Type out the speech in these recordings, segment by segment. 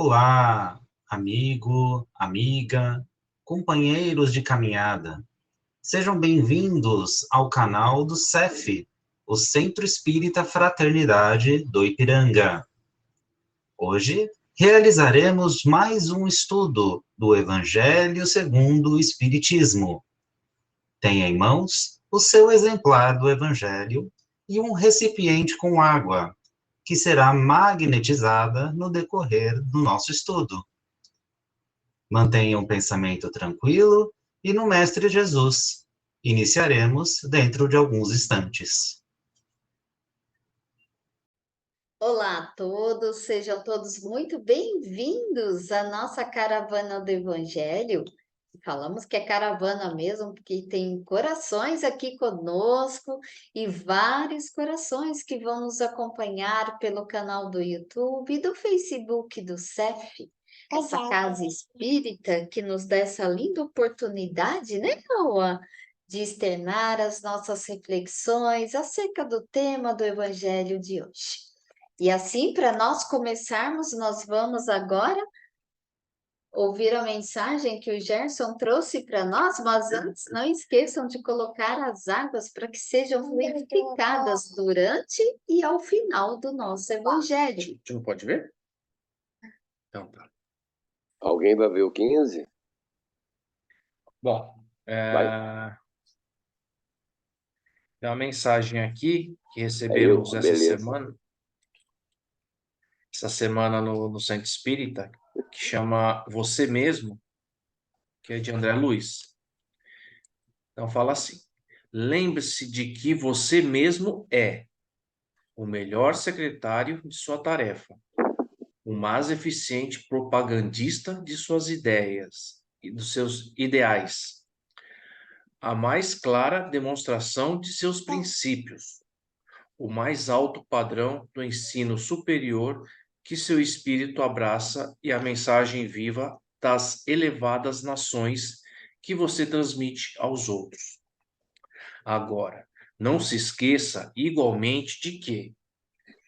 Olá, amigo, amiga, companheiros de caminhada. Sejam bem-vindos ao canal do CEF, o Centro Espírita Fraternidade do Ipiranga. Hoje realizaremos mais um estudo do Evangelho segundo o Espiritismo. Tenha em mãos o seu exemplar do Evangelho e um recipiente com água, que será magnetizada no decorrer do nosso estudo. Mantenha um pensamento tranquilo e no Mestre Jesus. Iniciaremos dentro de alguns instantes. Olá a todos, sejam todos muito bem-vindos à nossa caravana do Evangelho. Falamos que é caravana mesmo, porque tem corações aqui conosco e vários corações que vão nos acompanhar pelo canal do YouTube e do Facebook do CEF, essa casa espírita que nos dá essa linda oportunidade, né, Noah? De externar as nossas reflexões acerca do tema do Evangelho de hoje. E assim, para nós começarmos, nós vamos agora ouvir a mensagem que o Gerson trouxe para nós, mas antes não esqueçam de colocar as águas para que sejam fluidificadas durante e ao final do nosso Evangelho. A gente não pode ver? Então tá. Alguém vai ver o 15? Bom, tem uma mensagem aqui que recebemos essa semana no Centro Espírita, que chama Você Mesmo, que é de André Luiz. Então fala assim: lembre-se de que você mesmo é o melhor secretário de sua tarefa, o mais eficiente propagandista de suas ideias e dos seus ideais, a mais clara demonstração de seus princípios, o mais alto padrão do ensino superior que seu espírito abraça e a mensagem viva das elevadas nações que você transmite aos outros. Agora, não se esqueça igualmente de que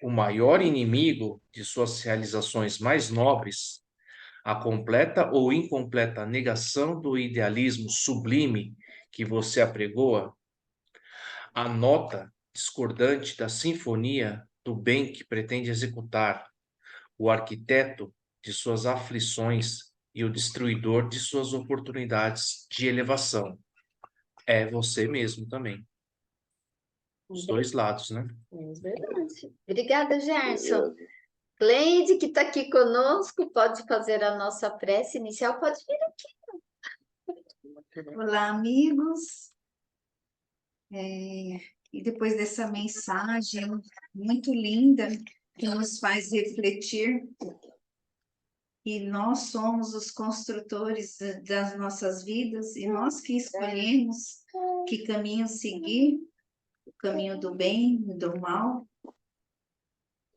o maior inimigo de suas realizações mais nobres, a completa ou incompleta negação do idealismo sublime que você apregoa, a nota discordante da sinfonia do bem que pretende executar, o arquiteto de suas aflições e o destruidor de suas oportunidades de elevação. É você mesmo também. Os dois lados, né? É verdade. Obrigada, Gerson. Cleide, que está aqui conosco, pode fazer a nossa prece inicial, pode vir aqui. Olá, amigos. E depois dessa mensagem muito linda, que nos faz refletir que nós somos os construtores das nossas vidas e nós que escolhemos que caminho seguir, o caminho do bem e do mal.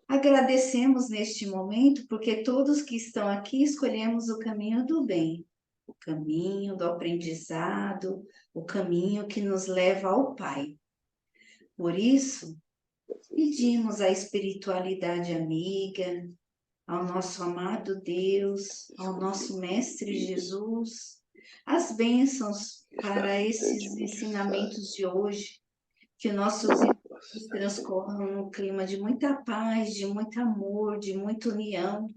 Agradecemos neste momento, porque todos que estão aqui escolhemos o caminho do bem, o caminho do aprendizado, o caminho que nos leva ao Pai. Por isso, pedimos à espiritualidade amiga, ao nosso amado Deus, ao nosso Mestre Jesus, as bênçãos para esses ensinamentos de hoje, que nossos encontros transcorram num clima de muita paz, de muito amor, de muita união.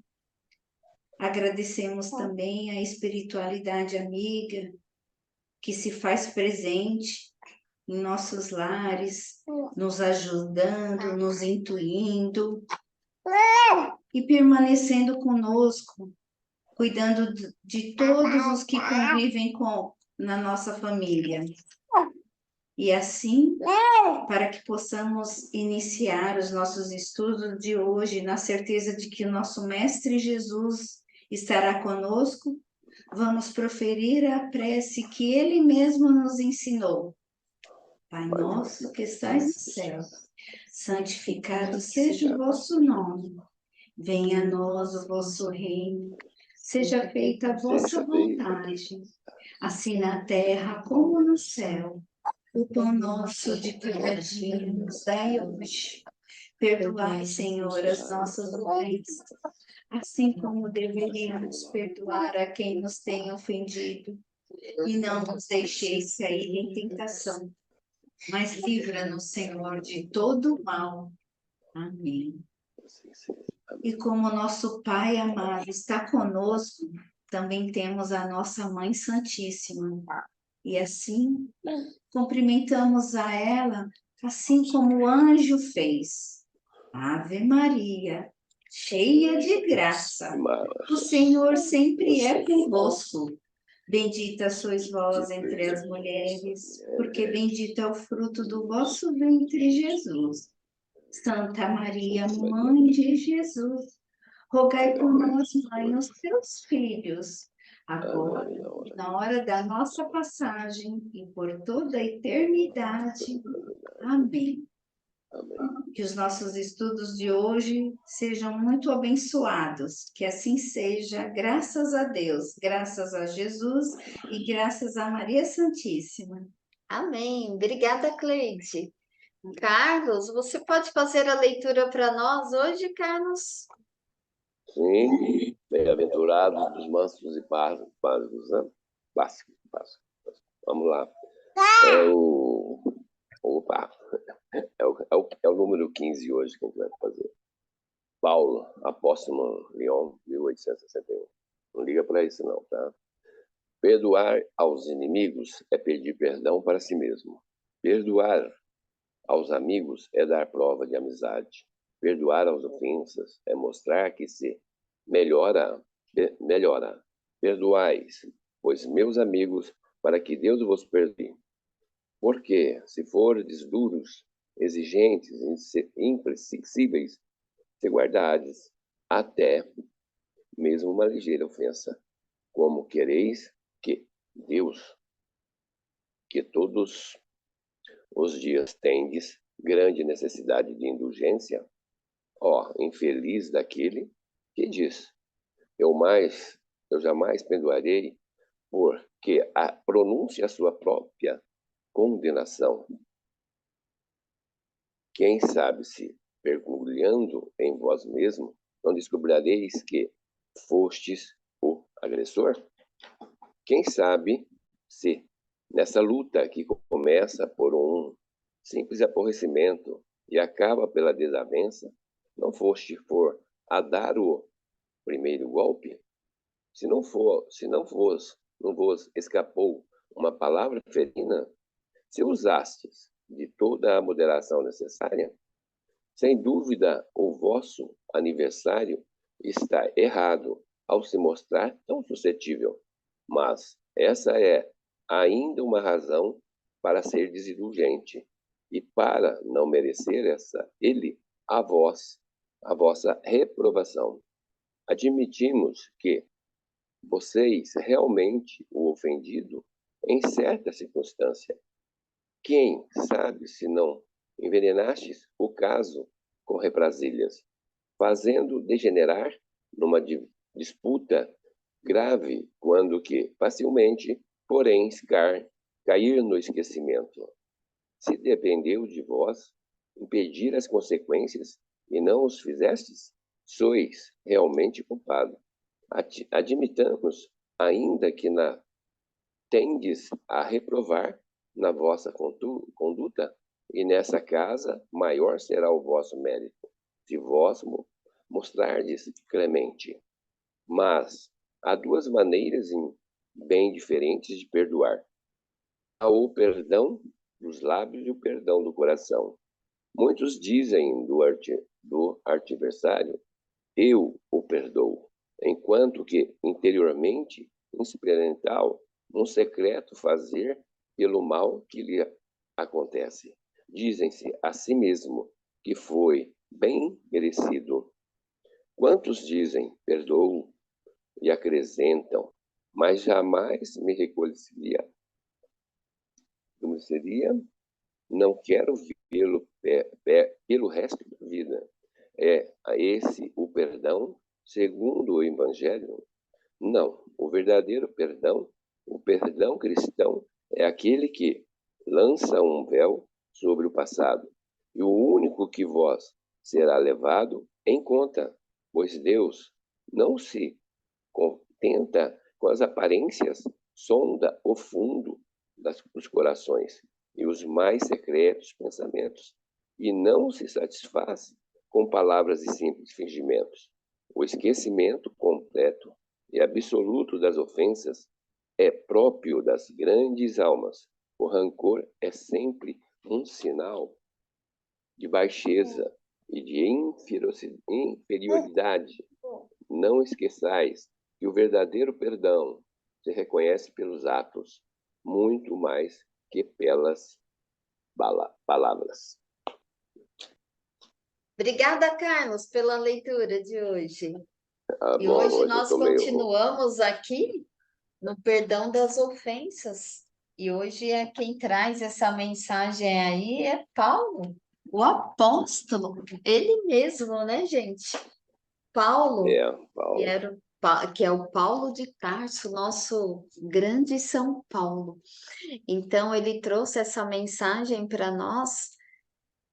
Agradecemos também à espiritualidade amiga, que se faz presente em nossos lares, nos ajudando, nos intuindo e permanecendo conosco, cuidando de todos os que convivem na nossa família. E assim, para que possamos iniciar os nossos estudos de hoje, na certeza de que o nosso Mestre Jesus estará conosco, vamos proferir a prece que Ele mesmo nos ensinou. Pai nosso que estais no céu, santificado seja o vosso nome. Venha a nós o vosso reino, seja feita a vossa vontade, assim na terra como no céu. O pão nosso de cada dia nos dai hoje. Perdoai, Senhor, as nossas ofensas, assim como deveríamos perdoar a quem nos tem ofendido. E não nos deixeis cair em tentação, mas livra-nos, Senhor, de todo mal. Amém. Assim seja. Amém. E como nosso Pai amado está conosco, também temos a nossa Mãe Santíssima. E assim, cumprimentamos a ela, assim como o anjo fez. Ave Maria, cheia de graça, o Senhor sempre é convosco. Bendita sois vós entre as mulheres, porque bendito é o fruto do vosso ventre, Jesus. Santa Maria, Mãe de Jesus, rogai por nós, Mãe, os teus filhos, agora, na hora da nossa passagem e por toda a eternidade. Amém. Amém. Que os nossos estudos de hoje sejam muito abençoados, que assim seja, graças a Deus, graças a Jesus e graças a Maria Santíssima. Amém. Obrigada, Cleide. Carlos, você pode fazer a leitura para nós hoje, Carlos? Sim, bem-aventurados os mansos e parvos, né? Básico. Vamos lá. Opa, é o número 15 hoje que a gente vai fazer. Paulo, apóstolo Lyon, 1861. Não liga para isso não, tá? Perdoar aos inimigos é pedir perdão para si mesmo. Perdoar aos amigos é dar prova de amizade. Perdoar aos ofensas é mostrar que se melhora. Perdoais, pois meus amigos, para que Deus vos perdoe. Porque, se fordes duros, exigentes, inflexíveis, se guardardes até mesmo uma ligeira ofensa, como quereis que Deus, que todos os dias tendes grande necessidade de indulgência, ó, infeliz daquele que diz, eu jamais perdoarei, porque pronuncia a sua própria condenação. Quem sabe se, mergulhando em vós mesmo, não descobrireis que fostes o agressor? Quem sabe se, nessa luta que começa por um simples aborrecimento e acaba pela desavença, não foste a dar o primeiro golpe? Se não vos escapou uma palavra ferina, se usastes de toda a moderação necessária, sem dúvida o vosso aniversário está errado ao se mostrar tão suscetível, mas essa é ainda uma razão para ser desindulgente e para não merecer a vossa reprovação. Admitimos que vocês realmente o ofendido em certa circunstância. Quem sabe se não envenenastes o caso com represálias, fazendo degenerar numa disputa grave, quando que facilmente, porém, cair no esquecimento. Se dependeu de vós impedir as consequências e não os fizestes, sois realmente culpado. Admitamos ainda que tendes a reprovar na vossa conduta, e nessa casa maior será o vosso mérito, se vós mostrardes clemente. Mas há duas maneiras bem diferentes de perdoar. Há o perdão dos lábios e o perdão do coração. Muitos dizem do adversário, eu o perdoo, enquanto que interiormente, experimental, um secreto fazer pelo mal que lhe acontece. Dizem-se a si mesmo que foi bem merecido. Quantos dizem, perdoo, e acrescentam, mas jamais me reconheceria. Como seria? Não quero vê-lo pelo resto da vida. É esse o perdão segundo o Evangelho? Não, o verdadeiro perdão, o perdão cristão, é aquele que lança um véu sobre o passado. E o único que vós será levado em conta, pois Deus não se contenta com as aparências, sonda o fundo dos corações e os mais secretos pensamentos, e não se satisfaz com palavras e simples fingimentos. O esquecimento completo e absoluto das ofensas é próprio das grandes almas. O rancor é sempre um sinal de baixeza e de inferioridade. Não esqueçais que o verdadeiro perdão se reconhece pelos atos, muito mais que pelas palavras. Obrigada, Carlos, pela leitura de hoje. Ah, E bom, hoje eu nós tô meio... continuamos aqui no perdão das ofensas. E hoje quem traz essa mensagem aí é Paulo, o apóstolo, ele mesmo, né, gente? Paulo, Paulo. que é o Paulo de Tarso, nosso grande São Paulo. Então, ele trouxe essa mensagem para nós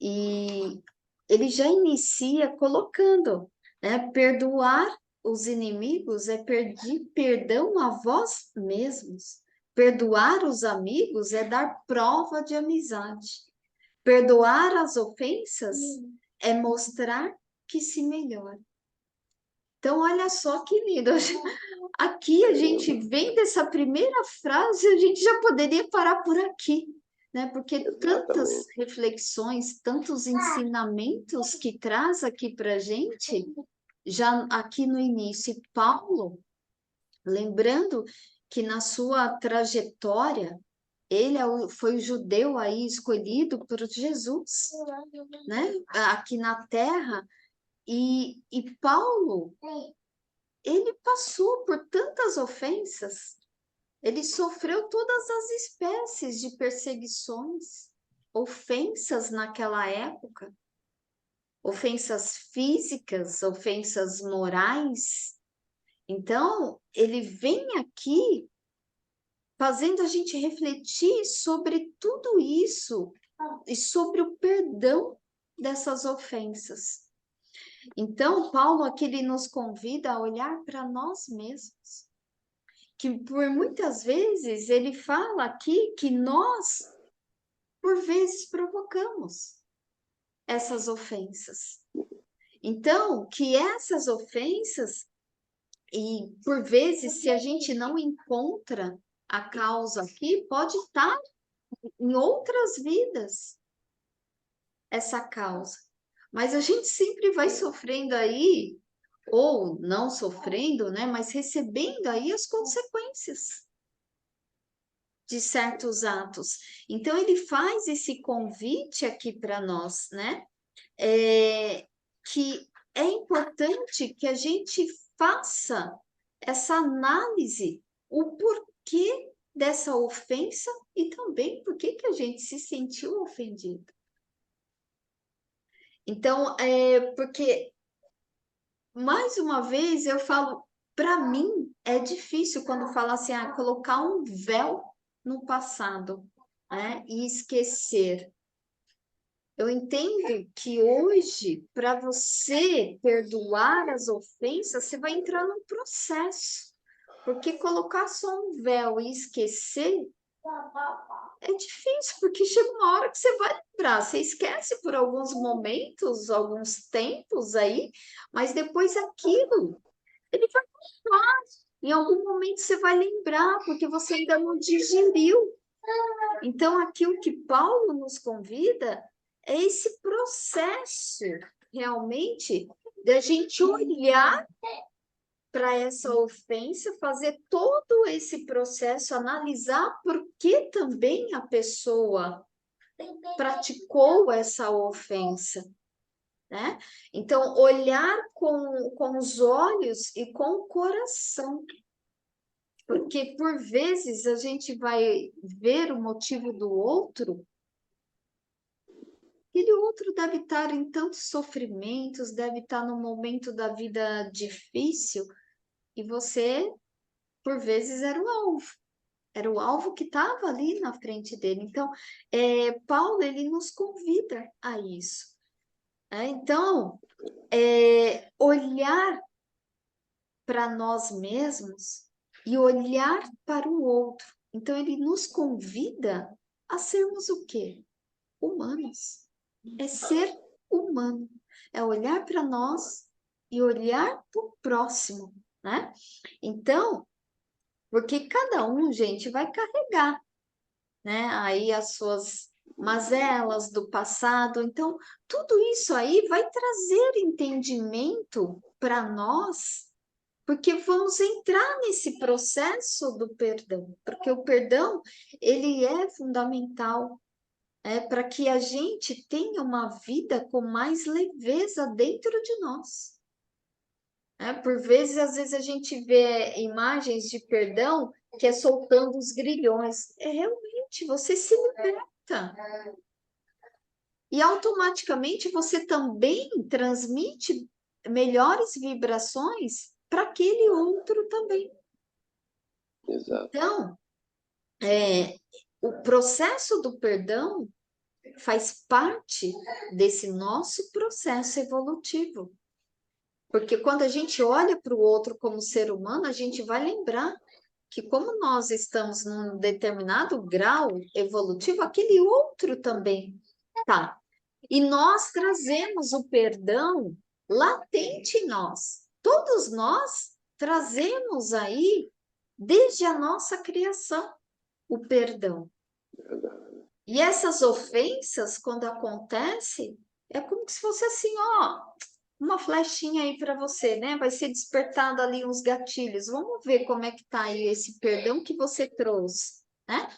e ele já inicia colocando, né? Perdoar os inimigos é pedir perdão a vós mesmos. Perdoar os amigos é dar prova de amizade. Perdoar as ofensas é mostrar que se melhora. Então, olha só que lindo. Aqui a gente vem dessa primeira frase, a gente já poderia parar por aqui, né? Porque tantas reflexões, tantos ensinamentos que traz aqui para a gente, já aqui no início. Paulo, lembrando que na sua trajetória, ele foi o judeu aí escolhido por Jesus, né? Aqui na Terra. E Paulo, ele passou por tantas ofensas, ele sofreu todas as espécies de perseguições, ofensas naquela época, ofensas físicas, ofensas morais. Então, ele vem aqui fazendo a gente refletir sobre tudo isso e sobre o perdão dessas ofensas. Então, Paulo aqui ele nos convida a olhar para nós mesmos. Que por muitas vezes ele fala aqui que nós, por vezes, provocamos essas ofensas. Então, que essas ofensas, e por vezes, se a gente não encontra a causa aqui, pode estar em outras vidas essa causa. Mas a gente sempre vai sofrendo aí, ou não sofrendo, né? Mas recebendo aí as consequências de certos atos. Então, ele faz esse convite aqui para nós, né? Que é importante que a gente faça essa análise, o porquê dessa ofensa e também por que a gente se sentiu ofendido. Então, porque, mais uma vez, eu falo, para mim, é difícil quando fala assim, colocar um véu no passado, né? E esquecer. Eu entendo que hoje, para você perdoar as ofensas, você vai entrar num processo. Porque colocar só um véu e esquecer é difícil, porque chega uma hora que você vai lembrar, você esquece por alguns momentos, alguns tempos aí, mas depois aquilo, ele vai voltar. Em algum momento você vai lembrar, porque você ainda não digeriu. Então, aqui o que Paulo nos convida é esse processo, realmente, da gente olhar para essa ofensa, fazer todo esse processo, analisar por que também a pessoa praticou essa ofensa, né? Então, olhar com os olhos e com o coração. Porque, por vezes, a gente vai ver o motivo do outro, aquele outro deve estar em tantos sofrimentos, deve estar num momento da vida difícil, e você, por vezes, era o alvo que estava ali na frente dele. Então, Paulo, ele nos convida a isso. Então, olhar para nós mesmos e olhar para o outro. Então, ele nos convida a sermos o quê? Humanos. É ser humano. É olhar para nós e olhar para o próximo, né? Então, porque cada um, gente, vai carregar, né? Aí as suas mazelas do passado. Então, tudo isso aí vai trazer entendimento para nós, porque vamos entrar nesse processo do perdão, porque o perdão, ele é fundamental, para que a gente tenha uma vida com mais leveza dentro de nós. Por vezes, às vezes a gente vê imagens de perdão que é soltando os grilhões. Realmente, você se liberta. E automaticamente você também transmite melhores vibrações para aquele outro também. Exato. Então, o processo do perdão faz parte desse nosso processo evolutivo. Porque quando a gente olha para o outro como ser humano, a gente vai lembrar que como nós estamos num determinado grau evolutivo, aquele outro também tá. E nós trazemos o perdão latente em nós. Todos nós trazemos aí, desde a nossa criação, o perdão. E essas ofensas, quando acontecem, é como se fosse assim, ó, uma flechinha aí para você, né? Vai ser despertado ali uns gatilhos. Vamos ver como é que tá aí esse perdão que você trouxe, né?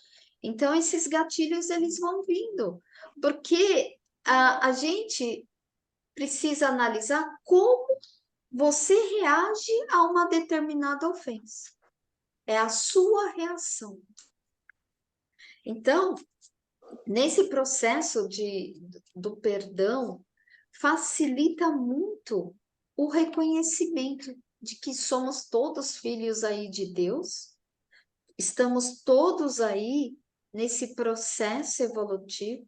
Então, esses gatilhos, eles vão vindo. Porque a gente precisa analisar como você reage a uma determinada ofensa. É a sua reação. Então, nesse processo do perdão, facilita muito o reconhecimento de que somos todos filhos aí de Deus, estamos todos aí nesse processo evolutivo,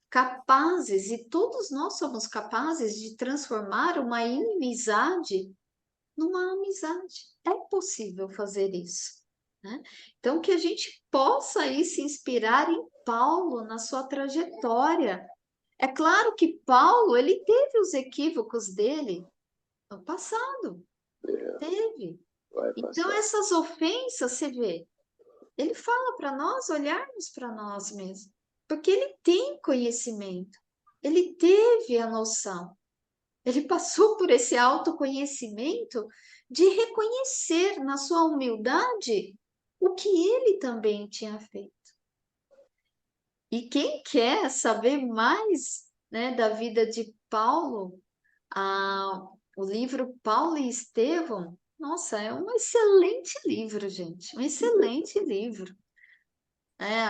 capazes, e todos nós somos capazes de transformar uma inimizade numa amizade. É possível fazer isso, né? Então, que a gente possa aí se inspirar em Paulo, na sua trajetória. É claro que Paulo, ele teve os equívocos dele no passado, teve. Então, essas ofensas, você vê, ele fala para nós olharmos para nós mesmos, porque ele tem conhecimento, ele teve a noção, ele passou por esse autoconhecimento de reconhecer na sua humildade o que ele também tinha feito. E quem quer saber mais, né, da vida de Paulo, o livro Paulo e Estevão, nossa, é um excelente livro, gente, um excelente livro.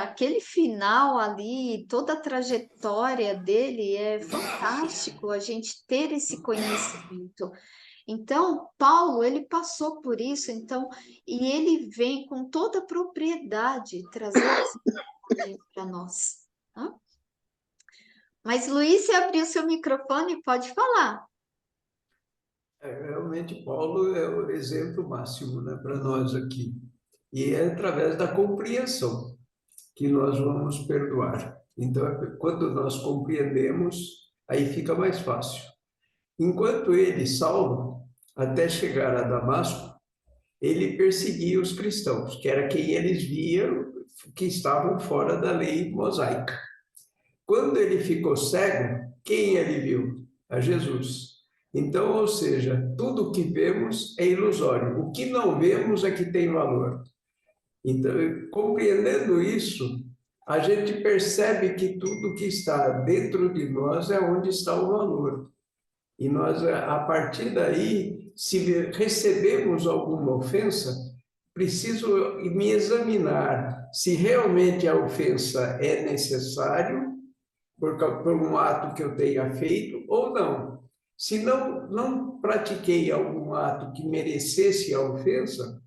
Aquele final ali, toda a trajetória dele é fantástico a gente ter esse conhecimento. Então, Paulo, ele passou por isso, então, e ele vem com toda a propriedade trazer essa para nós. Tá? Mas, Luiz, você abriu seu microfone, pode falar. Realmente, Paulo é o exemplo máximo, né, para nós aqui. E é através da compreensão que nós vamos perdoar. Então, quando nós compreendemos, aí fica mais fácil. Enquanto ele, Saulo, até chegar a Damasco, ele perseguia os cristãos, que era quem eles viam que estavam fora da lei mosaica. Quando ele ficou cego, quem ele viu? A Jesus. Então, ou seja, tudo que vemos é ilusório. O que não vemos é que tem valor. Então, compreendendo isso, a gente percebe que tudo que está dentro de nós é onde está o valor. E nós, a partir daí, se recebemos alguma ofensa, preciso me examinar se realmente a ofensa é necessário por um ato que eu tenha feito ou não. Se não pratiquei algum ato que merecesse a ofensa,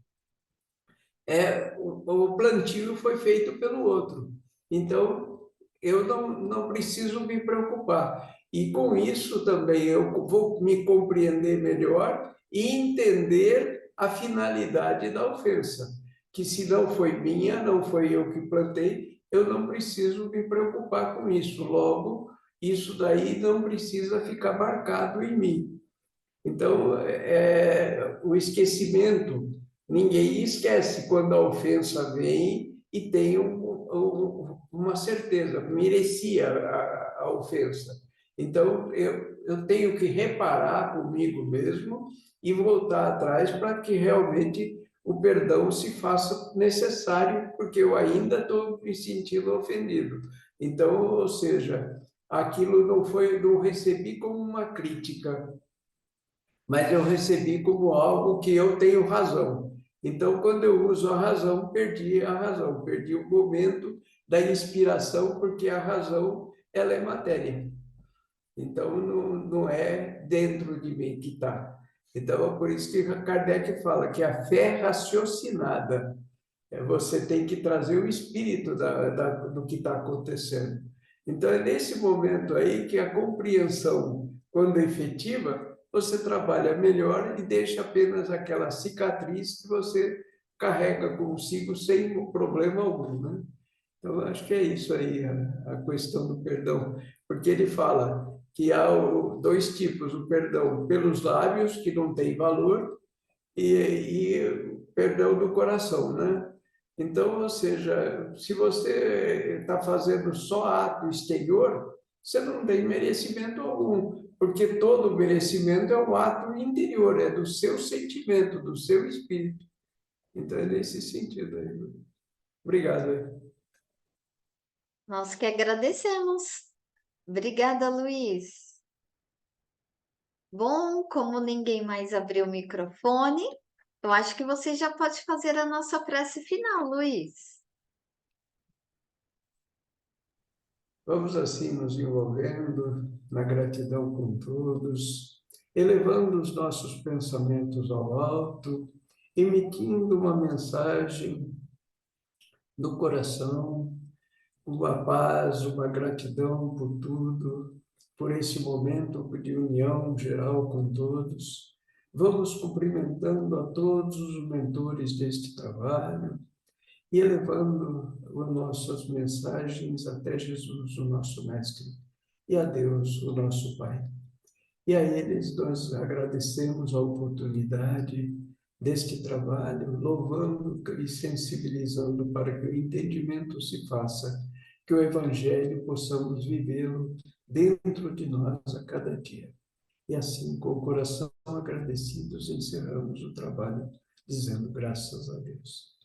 o plantio foi feito pelo outro. Então, eu não preciso me preocupar. E com isso também eu vou me compreender melhor e entender a finalidade da ofensa, que se não foi minha, não foi eu que plantei, eu não preciso me preocupar com isso. Logo, isso daí não precisa ficar marcado em mim. Então, o esquecimento, ninguém esquece quando a ofensa vem e tem uma certeza, merecia a ofensa. Então, eu tenho que reparar comigo mesmo e voltar atrás para que realmente o perdão se faça necessário, porque eu ainda estou me sentindo ofendido. Então, ou seja, aquilo não recebi como uma crítica, mas eu recebi como algo que eu tenho razão. Então, quando eu uso a razão, perdi a razão, perdi o momento da inspiração, porque a razão, ela é matéria. Então, não é dentro de mim que está. Então, é por isso que Kardec fala que a fé raciocinada, você tem que trazer o espírito do que está acontecendo. Então, é nesse momento aí que a compreensão, quando efetiva, você trabalha melhor e deixa apenas aquela cicatriz que você carrega consigo sem problema algum, né? Então, acho que é isso aí, a questão do perdão. Porque ele fala que há dois tipos, o perdão pelos lábios, que não tem valor, e o perdão do coração, né? Então, ou seja, se você está fazendo só ato exterior, você não tem merecimento algum, porque todo merecimento é um ato interior, é do seu sentimento, do seu espírito. Então, é nesse sentido aí. Obrigado. Nós que agradecemos. Obrigada, Luiz. Bom, como ninguém mais abriu o microfone, eu acho que você já pode fazer a nossa prece final, Luiz. Vamos assim nos envolvendo na gratidão com todos, elevando os nossos pensamentos ao alto, emitindo uma mensagem do coração, uma paz, uma gratidão por tudo, por esse momento de união geral com todos. Vamos cumprimentando a todos os mentores deste trabalho e elevando as nossas mensagens até Jesus, o nosso Mestre, e a Deus, o nosso Pai. E a eles nós agradecemos a oportunidade deste trabalho, louvando e sensibilizando para que o entendimento se faça, que o Evangelho possamos vivê-lo dentro de nós a cada dia. E assim, com o coração agradecidos, encerramos o trabalho, dizendo graças a Deus.